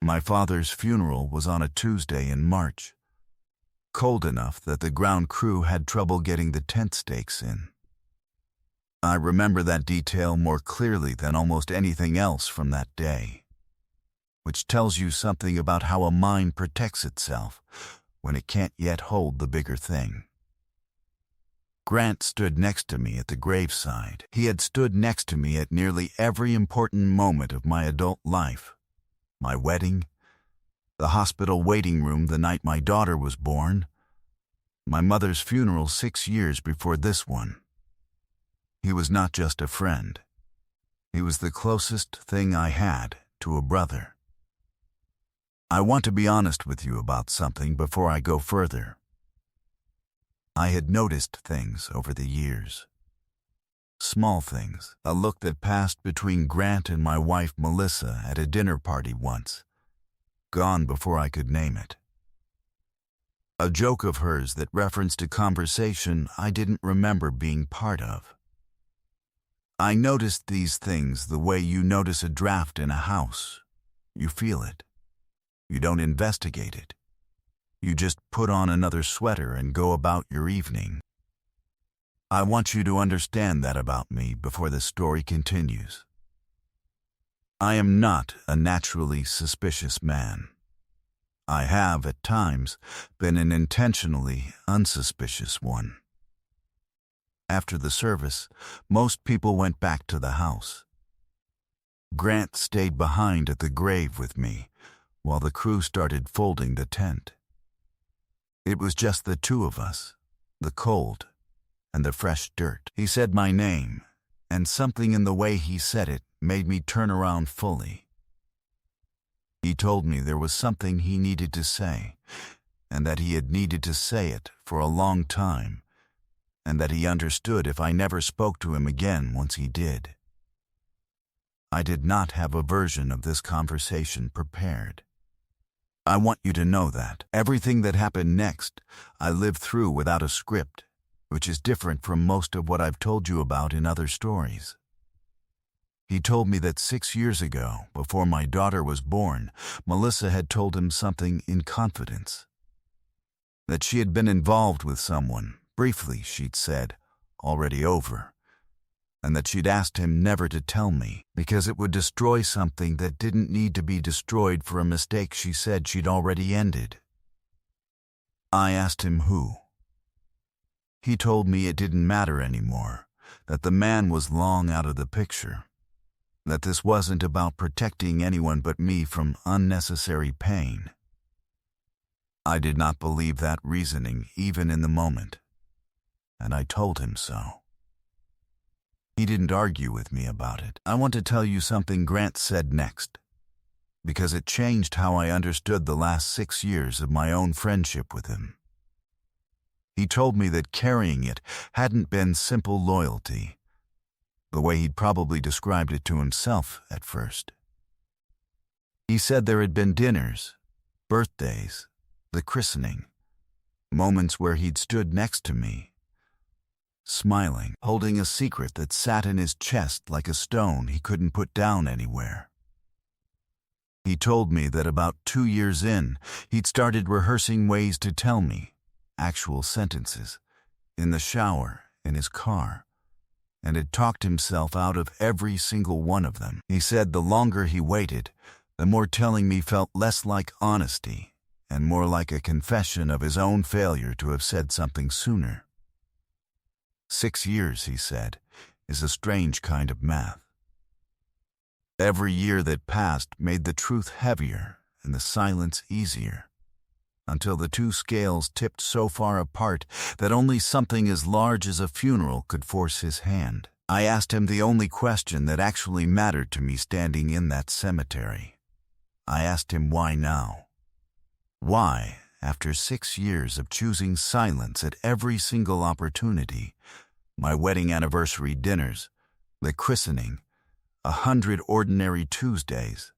My father's funeral was on a Tuesday in March, cold enough that the ground crew had trouble getting the tent stakes in. I remember that detail more clearly than almost anything else from that day, which tells you something about how a mind protects itself when it can't yet hold the bigger thing. Grant stood next to me at the graveside. He had stood next to me at nearly every important moment of my adult life. My wedding, the hospital waiting room the night my daughter was born, my mother's funeral 6 years before this one. He was not just a friend. He was the closest thing I had to a brother. I want to be honest with you about something before I go further. I had noticed things over the years. Small things, a look that passed between Grant and my wife Melissa at a dinner party once, gone before I could name it. A joke of hers that referenced a conversation I didn't remember being part of. I noticed these things the way you notice a draft in a house. You feel it. You don't investigate it. You just put on another sweater and go about your evening. I want you to understand that about me before the story continues. I am not a naturally suspicious man. I have, at times, been an intentionally unsuspicious one. After the service, most people went back to the house. Grant stayed behind at the grave with me while the crew started folding the tent. It was just the two of us, the cold and the fresh dirt. He said my name, and something in the way he said it made me turn around fully. He told me there was something he needed to say, and that he had needed to say it for a long time, and that he understood if I never spoke to him again once he did. I did not have a version of this conversation prepared. I want you to know that everything that happened next, I lived through without a script, which is different from most of what I've told you about in other stories. He told me that 6 years ago, before my daughter was born, Melissa had told him something in confidence. That she had been involved with someone, briefly, she'd said, already over, and that she'd asked him never to tell me because it would destroy something that didn't need to be destroyed for a mistake she said she'd already ended. I asked him who. He told me it didn't matter anymore, that the man was long out of the picture, that this wasn't about protecting anyone but me from unnecessary pain. I did not believe that reasoning even in the moment, and I told him so. He didn't argue with me about it. I want to tell you something Grant said next, because it changed how I understood the last 6 years of my own friendship with him. He told me that carrying it hadn't been simple loyalty, the way he'd probably described it to himself at first. He said there had been dinners, birthdays, the christening, moments where he'd stood next to me, smiling, holding a secret that sat in his chest like a stone he couldn't put down anywhere. He told me that about 2 years in, he'd started rehearsing ways to tell me, actual sentences, in the shower, in his car, and had talked himself out of every single one of them. He said the longer he waited, the more telling me felt less like honesty and more like a confession of his own failure to have said something sooner. 6 years, he said, is a strange kind of math. Every year that passed made the truth heavier and the silence easier, until the two scales tipped so far apart that only something as large as a funeral could force his hand. I asked him the only question that actually mattered to me standing in that cemetery. I asked him why now. Why, after 6 years of choosing silence at every single opportunity, my wedding anniversary dinners, the christening, 100 ordinary Tuesdays,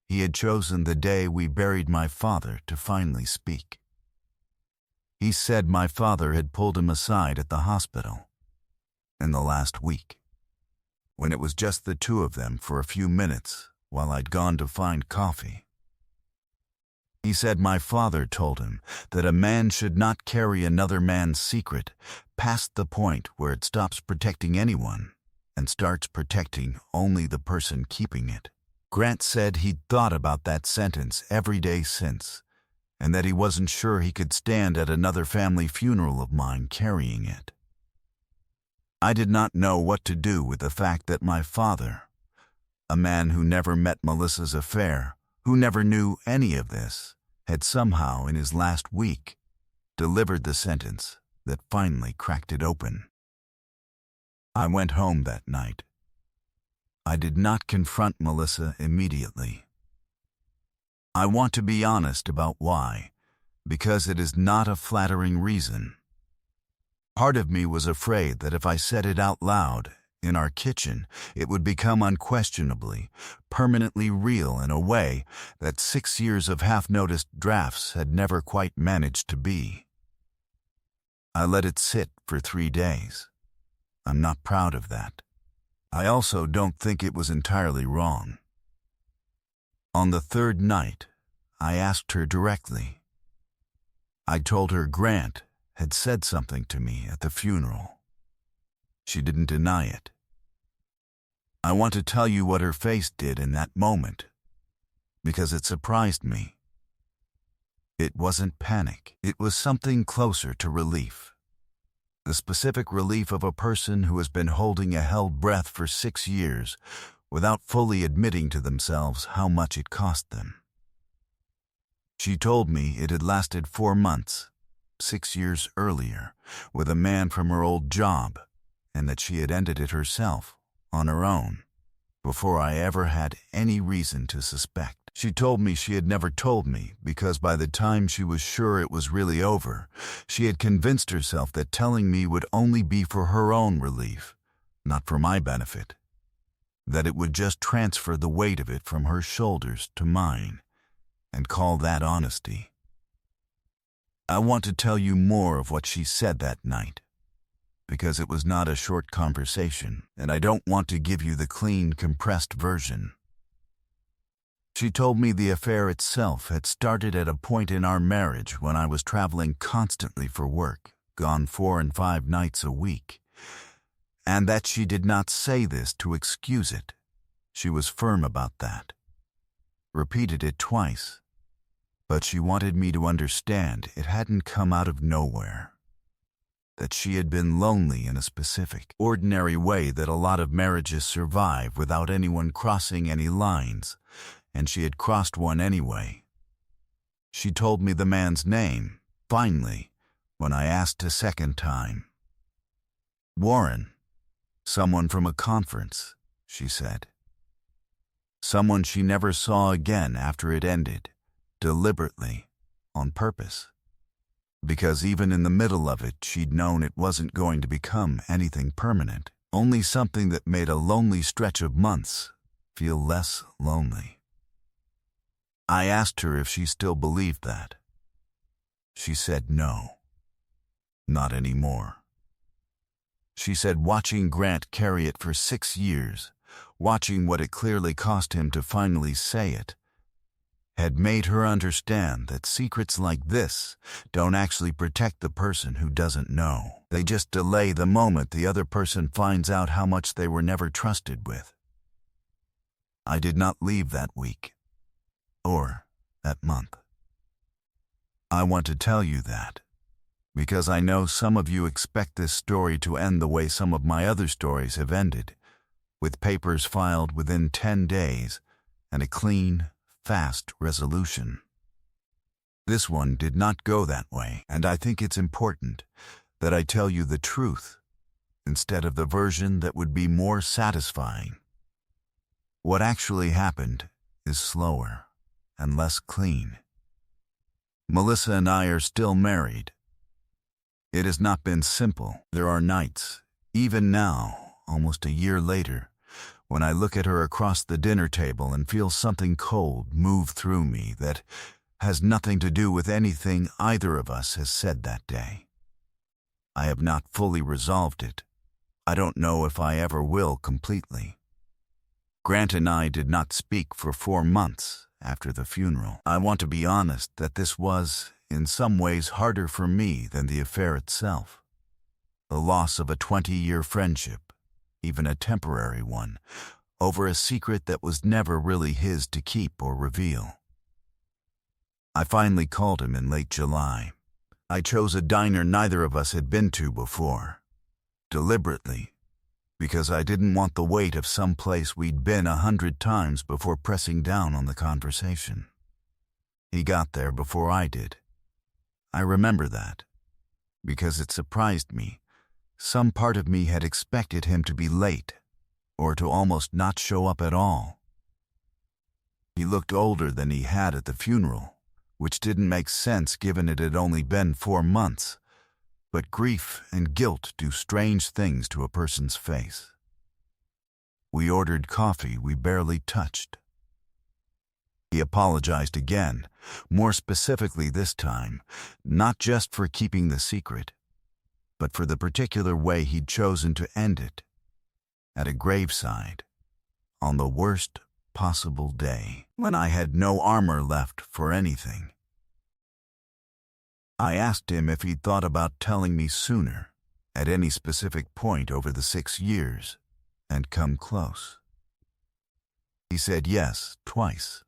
he had chosen the day we buried my father to finally speak. He said my father had pulled him aside at the hospital in the last week, when it was just the two of them for a few minutes while I'd gone to find coffee. He said my father told him that a man should not carry another man's secret past the point where it stops protecting anyone and starts protecting only the person keeping it. Grant said he'd thought about that sentence every day since, and that he wasn't sure he could stand at another family funeral of mine carrying it. I did not know what to do with the fact that my father, a man who never met Melissa's affair, who never knew any of this, had somehow in his last week delivered the sentence that finally cracked it open. I went home that night. I did not confront Melissa immediately. I want to be honest about why, because it is not a flattering reason. Part of me was afraid that if I said it out loud, in our kitchen, it would become unquestionably, permanently real in a way that 6 years of half-noticed drafts had never quite managed to be. I let it sit for 3 days. I'm not proud of that. I also don't think it was entirely wrong. On the third night, I asked her directly. I told her Grant had said something to me at the funeral. She didn't deny it. I want to tell you what her face did in that moment, because it surprised me. It wasn't panic. It was something closer to relief. The specific relief of a person who has been holding a held breath for 6 years without fully admitting to themselves how much it cost them. She told me it had lasted 4 months, 6 years earlier, with a man from her old job, and that she had ended it herself, on her own, before I ever had any reason to suspect. She told me she had never told me because by the time she was sure it was really over, she had convinced herself that telling me would only be for her own relief, not for my benefit, that it would just transfer the weight of it from her shoulders to mine, and call that honesty. I want to tell you more of what she said that night, because it was not a short conversation, and I don't want to give you the clean, compressed version. She told me the affair itself had started at a point in our marriage when I was traveling constantly for work, gone 4 and 5 nights a week, and that she did not say this to excuse it. She was firm about that. Repeated it twice, but she wanted me to understand it hadn't come out of nowhere. That she had been lonely in a specific, ordinary way that a lot of marriages survive without anyone crossing any lines, and she had crossed one anyway. She told me the man's name, finally, when I asked a second time. Warren, someone from a conference, she said. Someone she never saw again after it ended, deliberately, on purpose. Because even in the middle of it, she'd known it wasn't going to become anything permanent, only something that made a lonely stretch of months feel less lonely. I asked her if she still believed that. She said no, not anymore. She said watching Grant carry it for 6 years, watching what it clearly cost him to finally say it, had made her understand that secrets like this don't actually protect the person who doesn't know. They just delay the moment the other person finds out how much they were never trusted with. I did not leave that week, or that month. I want to tell you that, because I know some of you expect this story to end the way some of my other stories have ended, with papers filed within 10 days and a clean, fast resolution. This one did not go that way, and I think it's important that I tell you the truth instead of the version that would be more satisfying. What actually happened is slower and less clean. Melissa and I are still married. It has not been simple. There are nights, even now, almost a year later, when I look at her across the dinner table and feel something cold move through me that has nothing to do with anything either of us has said that day. I have not fully resolved it. I don't know if I ever will completely. Grant and I did not speak for 4 months after the funeral. I want to be honest that this was, in some ways, harder for me than the affair itself. The loss of a 20-year friendship, even a temporary one, over a secret that was never really his to keep or reveal. I finally called him in late July. I chose a diner neither of us had been to before, deliberately, because I didn't want the weight of some place we'd been 100 times before pressing down on the conversation. He got there before I did. I remember that, because it surprised me. Some part of me had expected him to be late, or to almost not show up at all. He looked older than he had at the funeral, which didn't make sense given it had only been 4 months, but grief and guilt do strange things to a person's face. We ordered coffee we barely touched. He apologized again, more specifically this time, not just for keeping the secret, but for the particular way he'd chosen to end it, at a graveside, on the worst possible day, when I had no armor left for anything. I asked him if he'd thought about telling me sooner, at any specific point over the 6 years, and come close. He said yes, twice.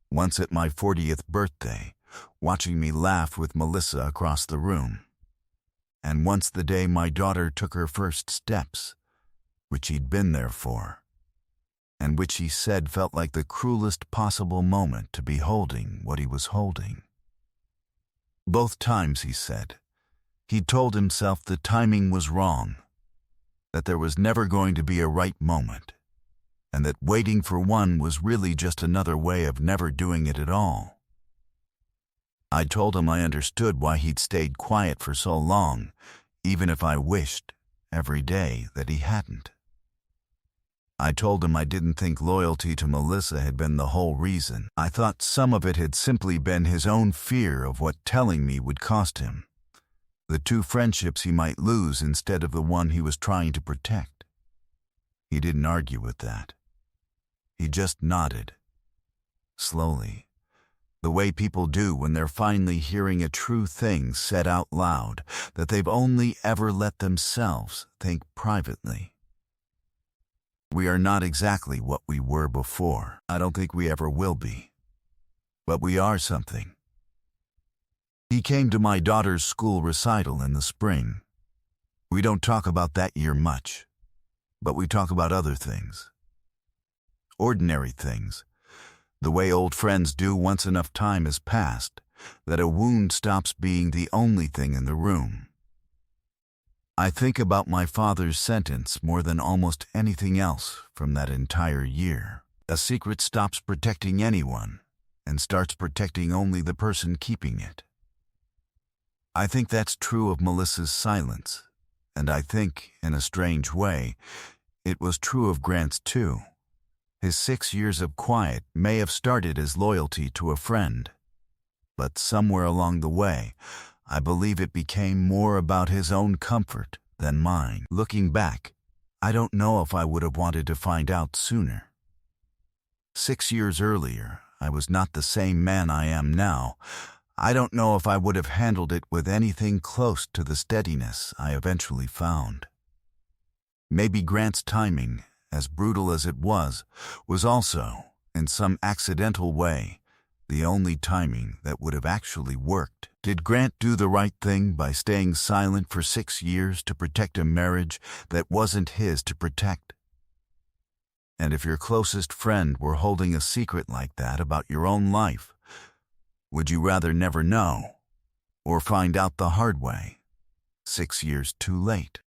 Once at my 40th birthday, watching me laugh with Melissa across the room, and once the day my daughter took her first steps, which he'd been there for, and which he said felt like the cruelest possible moment to be holding what he was holding. Both times, he said, he'd told himself the timing was wrong, that there was never going to be a right moment, and that waiting for one was really just another way of never doing it at all. I told him I understood why he'd stayed quiet for so long, even if I wished, every day, that he hadn't. I told him I didn't think loyalty to Melissa had been the whole reason. I thought some of it had simply been his own fear of what telling me would cost him, the 2 friendships he might lose instead of the one he was trying to protect. He didn't argue with that. He just nodded, slowly, the way people do when they're finally hearing a true thing said out loud that they've only ever let themselves think privately. We are not exactly what we were before. I don't think we ever will be. But we are something. He came to my daughter's school recital in the spring. We don't talk about that year much, but we talk about other things. Ordinary things, the way old friends do once enough time has passed, that a wound stops being the only thing in the room. I think about my father's sentence more than almost anything else from that entire year. A secret stops protecting anyone and starts protecting only the person keeping it. I think that's true of Melissa's silence, and I think, in a strange way, it was true of Grant's too. His 6 years of quiet may have started as loyalty to a friend, but somewhere along the way, I believe it became more about his own comfort than mine. Looking back, I don't know if I would have wanted to find out sooner. 6 years earlier, I was not the same man I am now. I don't know if I would have handled it with anything close to the steadiness I eventually found. Maybe Grant's timing, as brutal as it was also, in some accidental way, the only timing that would have actually worked. Did Grant do the right thing by staying silent for 6 years to protect a marriage that wasn't his to protect? And if your closest friend were holding a secret like that about your own life, would you rather never know, or find out the hard way, 6 years too late?